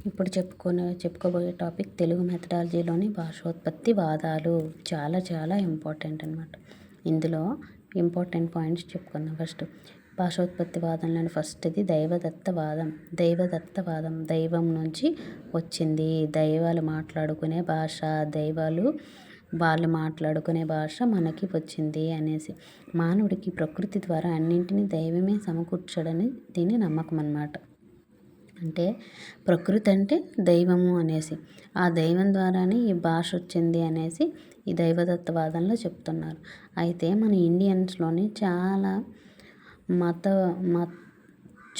ఇప్పుడు చెప్పుకోబోయే టాపిక్ తెలుగు మెథడాలజీలోని భాషోత్పత్తి వాదాలు. చాలా చాలా ఇంపార్టెంట్ అనమాట. ఇందులో ఇంపార్టెంట్ పాయింట్స్ చెప్పుకుందాం. ఫస్ట్ భాషోత్పత్తి వాదంలోని ఫస్ట్ది దైవదత్తవాదం. దైవదత్తవాదం దైవం నుంచి వచ్చింది. దైవాలు మాట్లాడుకునే భాష, దైవాలు వాళ్ళు మాట్లాడుకునే భాష మనకి వచ్చింది అనేసి. మానవుడికి ప్రకృతి ద్వారా అన్నింటినీ దైవమే సమకూర్చడని దీని నమ్మకం అన్నమాట. అంటే ప్రకృతి అంటే దైవము అనేసి, ఆ దైవం ద్వారానే ఈ భాష వచ్చింది అనేసి ఈ దైవదత్తవాదంలో చెప్తున్నారు. అయితే మన ఇండియన్స్లోని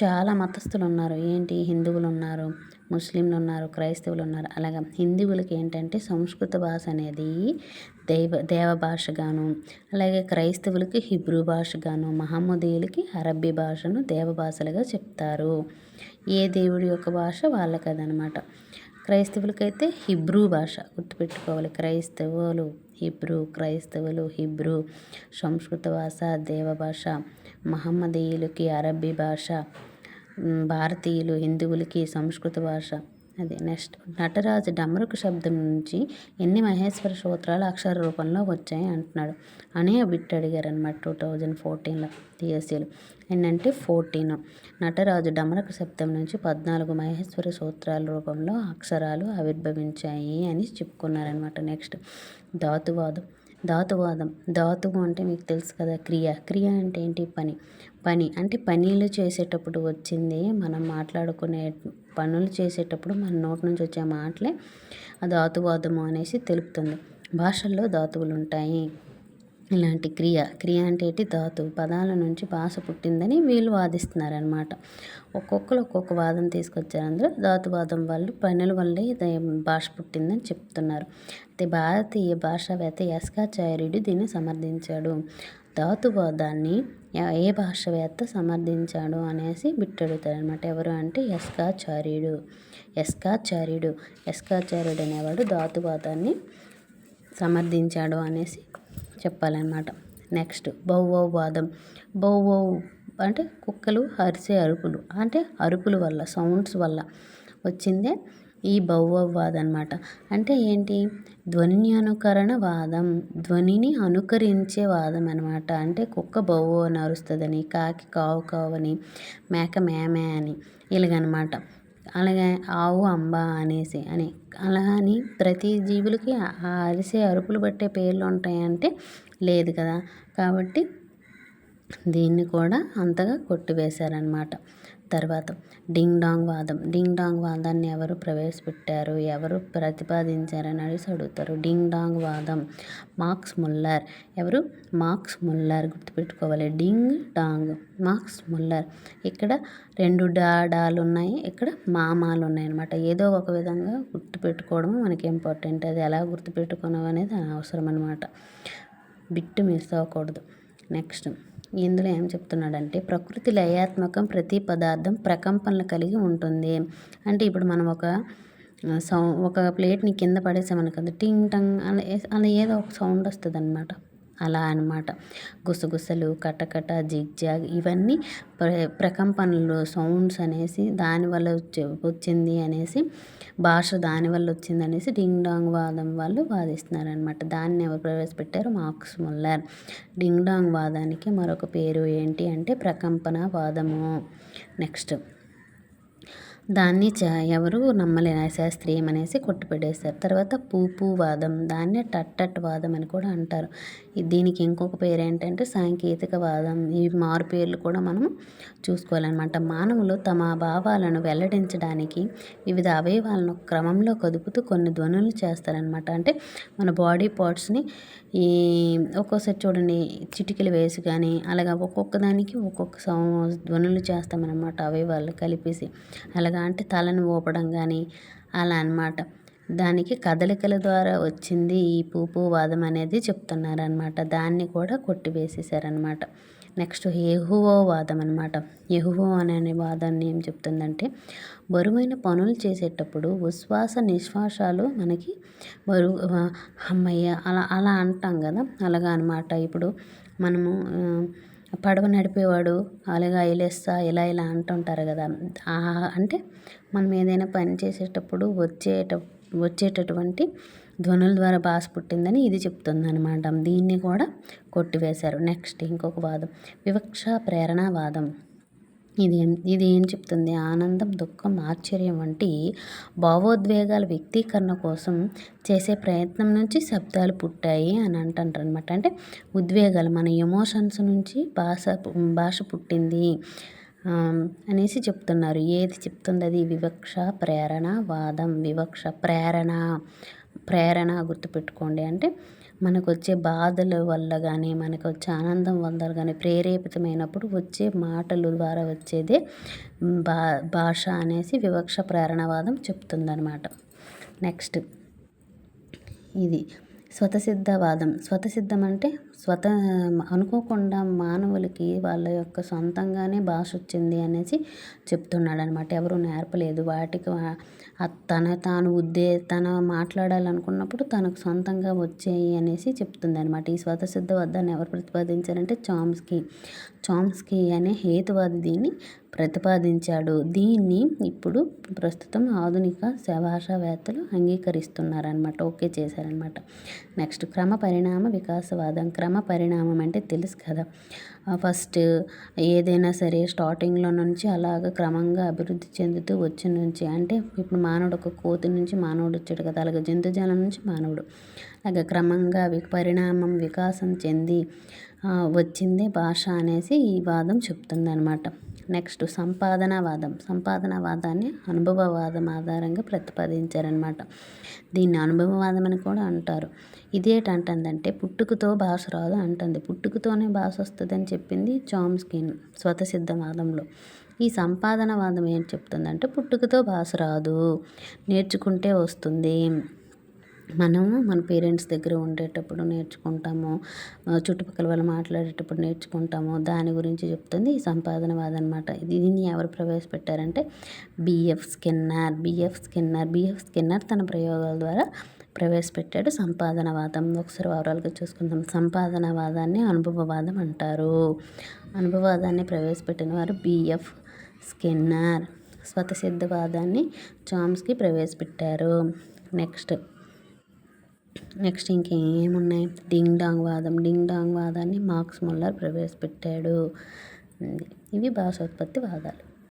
చాలా మతస్థులు ఉన్నారు. ఏంటి, హిందువులు ఉన్నారు, ముస్లింలు ఉన్నారు, క్రైస్తవులు ఉన్నారు. అలాగే హిందువులకి ఏంటంటే సంస్కృత భాష అనేది దేవ భాషగాను, అలాగే క్రైస్తవులకి హిబ్రూ భాషగాను, మహమ్మదీయులకి అరబ్బీ భాషను దేవ భాషలుగా చెప్తారు. ఏ దేవుడి యొక్క భాష వాళ్ళకదనమాట. క్రైస్తవులకైతే హిబ్రూ భాష గుర్తుపెట్టుకోవాలి. క్రైస్తవులు హిబ్రూ, సంస్కృత భాష దేవ భాష, మహమ్మదీయులకి అరబ్బీ భాష, భారతీయులు హిందువులకి సంస్కృత భాష. అది నెక్స్ట్, నటరాజు డమరుకు శబ్దం నుంచి ఎన్ని మహేశ్వర సూత్రాలు అక్షర రూపంలో వచ్చాయి అంటున్నాడు అని బిట్ అడిగారు అనమాట 2014లో టీఎస్సీలు. ఏంటంటే 14 నటరాజు డమరక శబ్దం నుంచి 14 మహేశ్వర సూత్రాల రూపంలో అక్షరాలు ఆవిర్భవించాయి అని చెప్పుకున్నారనమాట. నెక్స్ట్ ధాతువు అంటే మీకు తెలుసు కదా, క్రియ అంటే ఏంటి, పని అంటే పనులు చేసేటప్పుడు వచ్చింది. మనం మాట్లాడుకునే పనులు చేసేటప్పుడు మన నోటి నుంచి వచ్చే మాటలే ఆ ధాతువాదము అనేసి తెలుపుతుంది. భాషల్లో ధాతువులు ఉంటాయి. ఇలాంటి క్రియ అంటే ఏంటి, ధాతువు పదాల నుంచి భాష పుట్టిందని వీళ్ళు వాదిస్తున్నారనమాట. ఒక్కొక్కరు ఒక్కొక్క వాదం తీసుకొచ్చారు. అందులో ధాతువాదం వాళ్ళు పనుల వల్లే భాష పుట్టిందని చెప్తున్నారు. అయితే భారతీయ భాషావేత్త యాస్కాచార్యుడు దీన్ని సమర్థించాడు. ధాతువాదాన్ని ఏ భాషావేత్త సమర్థించాడు అనేసి బిట్టడుగుతారు అనమాట. ఎవరు అంటే యాస్కాచార్యుడు అనేవాడు ధాతువాదాన్ని సమర్థించాడు అనేసి చెప్పాలన్నమాట. నెక్స్ట్ బౌవౌవాదం. అంటే కుక్కలు అరిసే అరుపులు, అంటే అరుపుల వల్ల, సౌండ్స్ వల్ల వచ్చిందే ఈ బౌవౌవాదం అనమాట. అంటే ఏంటి, ధ్వని అనుకరణ వాదం, ధ్వనిని అనుకరించే వాదం అనమాట. అంటే కుక్క బౌవ అని అరుస్తుందని, కాకి కావు కావని, మేక మేమే అని ఇలాగనమాట. అలాగే ఆవు అంబ అనేసి అలా అని ప్రతి జీవులకి ఆ అరిసే అరుపులు బట్టే పేర్లు ఉంటాయంటే లేదు కదా. కాబట్టి దీన్ని కూడా అంతగా కొట్టివేశారనమాట. తర్వాత డింగ్ డాంగ్ వాదాన్ని ఎవరు ప్రవేశపెట్టారు, ఎవరు ప్రతిపాదించారని అడుగుతారు. డింగ్ డాంగ్ వాదం మార్క్స్ ముల్లర్. ఎవరు, మార్క్స్ ముల్లర్. గుర్తుపెట్టుకోవాలి, డింగ్ డాంగ్ మార్క్స్ ముల్లర్. ఇక్కడ 2 డాలు ఉన్నాయి, ఇక్కడ మామాలు ఉన్నాయి అనమాట. ఏదో ఒక విధంగా గుర్తుపెట్టుకోవడం మనకి ఇంపార్టెంట్. అది ఎలా గుర్తుపెట్టుకోవడం అనేది అవసరం అనమాట. బిట్టు మిస్ అవ్వకూడదు. నెక్స్ట్, ఇందులో ఏం చెప్తున్నాడంటే ప్రకృతి లయాత్మకం, ప్రతి పదార్థం ప్రకంపనలు కలిగి ఉంటుంది. అంటే ఇప్పుడు మనం ఒక ప్లేట్ని కింద పడేసామనుకుంది, టింగ్ టంగ్ అలా ఏదో ఒక సౌండ్ వస్తుంది అనమాట. అలా అనమాట. గుసగుసలు, కటకట, జిగ్జాగ్ ఇవన్నీ ప్రకంపనలు, సౌండ్స్ అనేసి దానివల్ల వచ్చింది అనేసి, భాష దానివల్ల వచ్చింది అనేసి డింగ్ డాంగ్ వాదం వాళ్ళు వాదిస్తున్నారనమాట. దాన్ని ఎవరు ప్రవేశపెట్టారు, మార్క్స్ ముల్లర్. డింగ్ డాంగ్ వాదానికి మరొక పేరు ఏంటి అంటే ప్రకంపన వాదము. నెక్స్ట్, దాన్ని ఎవరు నమ్మలేని అశాస్త్రీయం అనేసి కొట్టుపెట్టేస్తారు. తర్వాత పూపూ వాదం, దాన్నే టట్టట్ వాదం అని కూడా అంటారు. దీనికి ఇంకొక పేరు ఏంటంటే సాంకేతిక వాదం. ఈ మారు పేర్లు కూడా మనం చూసుకోవాలన్నమాట. మానవులు తమ భావాలను వెల్లడించడానికి వివిధ అవయవాలను క్రమంలో కదుపుతూ కొన్ని ధ్వనులు చేస్తారనమాట. అంటే మన బాడీ పార్ట్స్ని ఒక్కోసారి చూడండి చిటికలు వేసి కానీ అలాగా ఒక్కొక్క దానికి ఒక్కొక్క ధ్వనులు చేస్తామన్నమాట, అవయవాళ్ళు కలిపేసి. అలాగా అంటే తలను ఊపడం కానీ అలా అనమాట. దానికి కదలికల ద్వారా వచ్చింది ఈ పూపూ వాదం అనేది చెప్తున్నారనమాట. దాన్ని కూడా కొట్టివేసేసారనమాట. నెక్స్ట్ యెహోవా వాదం అనమాట. యెహోవా అనే వాదాన్ని ఏం చెప్తుందంటే బరువైన పనులు చేసేటప్పుడు ఉశ్వాస నిశ్వాసాలు మనకి అమ్మయ్య అలా అంటాం కదా, అలాగా అనమాట. ఇప్పుడు మనము పడవ నడిపేవాడు అలాగే ఐలెస్సా ఇలా ఇలా అంటుంటారు కదా. అంటే మనం ఏదైనా పని చేసేటప్పుడు వచ్చేటటువంటి ధ్వనుల ద్వారా భాష పుట్టిందని ఇది చెప్తుందనమాట. దీన్ని కూడా కొట్టివేశారు. నెక్స్ట్ ఇంకొక వాదం వివక్ష ప్రేరణావాదం. ఇది ఏం చెప్తుంది? ఆనందం, దుఃఖం, ఆశ్చర్యం వంటి భావోద్వేగాల వ్యక్తీకరణ కోసం చేసే ప్రయత్నం నుంచి శబ్దాలు పుట్టాయి అని అంటారనమాట. అంటే ఉద్వేగాలు మన ఎమోషన్స్ నుంచి భాష పుట్టింది అనేసి చెప్తున్నారు. ఏది చెప్తుంది అది? వివక్ష ప్రేరణ వాదం. వివక్ష ప్రేరణ గుర్తుపెట్టుకోండి. అంటే మనకు వచ్చే బాధల వల్ల కానీ మనకు వచ్చే ఆనందం వల్ల కానీ ప్రేరేపితమైనప్పుడు వచ్చే మాటల ద్వారా వచ్చేదే భాష అనేసి వివక్ష ప్రేరణవాదం చెప్తుందనమాట. నెక్స్ట్ ఇది స్వతసిద్ధవాదం. స్వతసిద్ధం అంటే అనుకోకుండా మానవులకి వాళ్ళ యొక్క సొంతంగానే భాష వచ్చింది అనేసి చెప్తున్నాడు అనమాట. ఎవరు నేర్పలేదు. వాటికి తను మాట్లాడాలనుకున్నప్పుడు తనకు సొంతంగా వచ్చాయి అనేసి చెప్తుంది అనమాట. ఈ స్వతసిద్ధవాదాన్ని ఎవరు ప్రతిపాదించారంటే చామ్స్కీ అనే హేతువాది దీన్ని ప్రతిపాదించాడు. దీన్ని ఇప్పుడు ప్రస్తుతం ఆధునిక భాషావేత్తలు అంగీకరిస్తున్నారనమాట. ఓకే చేశారనమాట. నెక్స్ట్ క్రమ పరిణామ వికాసవాదం. క్రమ పరిణామం అంటే తెలుసు కదా, ఫస్ట్ ఏదైనా సరే స్టార్టింగ్లో నుంచి అలాగ క్రమంగా అభివృద్ధి చెందుతూ వచ్చి నుంచి, అంటే ఇప్పుడు మానవుడు ఒక కోతి నుంచి మానవుడు వచ్చాడు కదా, అలాగే జంతుజాలం నుంచి మానవుడు అలాగే క్రమంగా పరిణామం వికాసం చెంది వచ్చిందే భాష అనేసి ఈ వాదం చెప్తుందనమాట. నెక్స్ట్ సంపాదనవాదాన్ని అనుభవవాదం ఆధారంగా ప్రతిపాదించారనమాట. దీన్ని అనుభవవాదం అని కూడా అంటారు. ఇదేంటంటుందంటే పుట్టుకతో భాష రాదు అంటుంది. పుట్టుకతోనే భాష వస్తుందని చెప్పింది చామ్స్కీ స్వతసిద్ధవాదంలో. ఈ సంపాదనవాదం ఏం చెప్తుందంటే పుట్టుకతో భాష రాదు, నేర్చుకుంటే వస్తుంది. మనము మన పేరెంట్స్ దగ్గర ఉండేటప్పుడు నేర్చుకుంటాము, చుట్టుపక్కల వాళ్ళు మాట్లాడేటప్పుడు నేర్చుకుంటాము. దాని గురించి చెప్తుంది ఈ సంపాదనవాదం అనమాట. దీన్ని ఎవరు ప్రవేశపెట్టారంటే బిఎఫ్ స్కిన్నర్ తన ప్రయోగాల ద్వారా ప్రవేశపెట్టాడు సంపాదనవాదం. ఒకసారి వివరాలుగా చూసుకుందాం. సంపాదనవాదాన్ని అనుభవవాదం అంటారు. అనుభవవాదాన్ని ప్రవేశపెట్టిన వారు బిఎఫ్ స్కిన్నర్. స్వతసిద్ధవాదాన్ని చామ్స్కీ ప్రవేశపెట్టారు. నెక్స్ట్ ఇంకేమున్నాయి? డింగ్ డాంగ్ వాదాన్ని మార్క్స్ ముల్లర్ ప్రవేశపెట్టాడు. ఇవి భాషోత్పత్తి వాదాలు.